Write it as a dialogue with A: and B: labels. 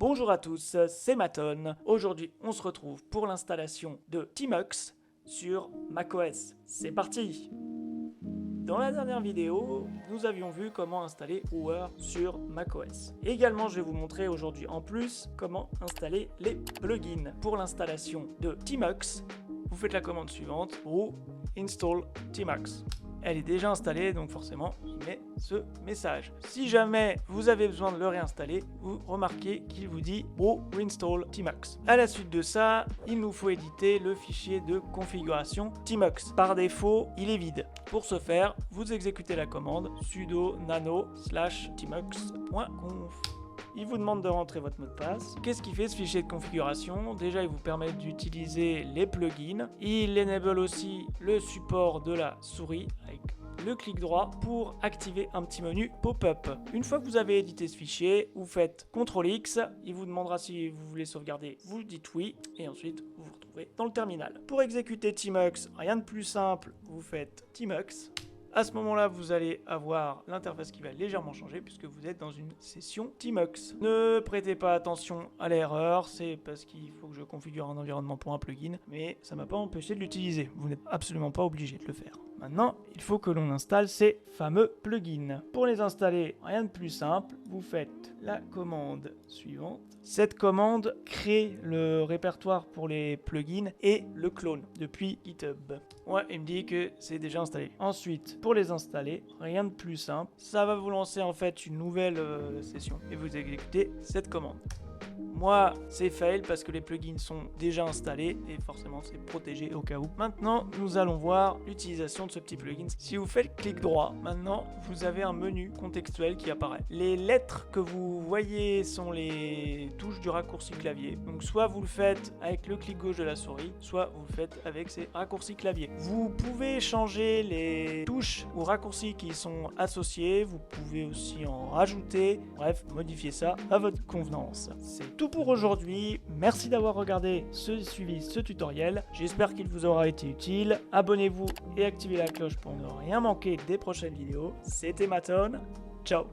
A: Bonjour à tous, c'est Maton. Aujourd'hui, on se retrouve pour l'installation de Tmux sur macOS. C'est parti! Dans la dernière vidéo, nous avions vu comment installer Hour sur macOS. Également, je vais vous montrer aujourd'hui en plus comment installer les plugins. Pour l'installation de Tmux, vous faites la commande suivante, root install Tmux. Elle est déjà installée, donc forcément, il met ce message. Si jamais vous avez besoin de le réinstaller, vous remarquez qu'il vous dit root reinstall Tmux. À la suite de ça, il nous faut éditer le fichier de configuration Tmux. Par défaut, il est vide. Pour ce faire, vous exécutez la commande sudo nano /tmux.conf. Il vous demande de rentrer votre mot de passe. Qu'est-ce qu'il fait ce fichier de configuration? Déjà, il vous permet d'utiliser les plugins. Il enable aussi le support de la souris avec le clic droit pour activer un petit menu pop-up. Une fois que vous avez édité ce fichier, vous faites CTRL-X. Il vous demandera si vous voulez sauvegarder. Vous dites oui et ensuite vous vous retrouvez dans le terminal. Pour exécuter Tmux, rien de plus simple. Vous faites Tmux. À ce moment-là, vous allez avoir l'interface qui va légèrement changer puisque vous êtes dans une session Tmux. Ne prêtez pas attention à l'erreur, c'est parce qu'il faut que je configure un environnement pour un plugin, mais ça ne m'a pas empêché de l'utiliser. Vous n'êtes absolument pas obligé de le faire. Maintenant, il faut que l'on installe ces fameux plugins. Pour les installer, rien de plus simple, vous faites la commande suivante. Cette commande crée le répertoire pour les plugins et le clone depuis GitHub. Ouais, il me dit que c'est déjà installé. Ensuite, pour les installer, rien de plus simple. Ça va vous lancer en fait une nouvelle session et vous exécutez cette commande. Moi, c'est fail parce que les plugins sont déjà installés et forcément c'est protégé au cas où. Maintenant, nous allons voir l'utilisation de ce petit plugin. Si vous faites clic droit, maintenant vous avez un menu contextuel qui apparaît. Les lettres que vous voyez sont les touches du raccourci clavier. Donc soit vous le faites avec le clic gauche de la souris, soit vous le faites avec ces raccourcis clavier. Vous pouvez changer les touches ou raccourcis qui sont associés. Vous pouvez aussi en rajouter. Bref, modifier ça à votre convenance. C'est tout pour aujourd'hui, merci d'avoir suivi ce tutoriel, j'espère qu'il vous aura été utile, abonnez-vous et activez la cloche pour ne rien manquer des prochaines vidéos, c'était Maton, ciao.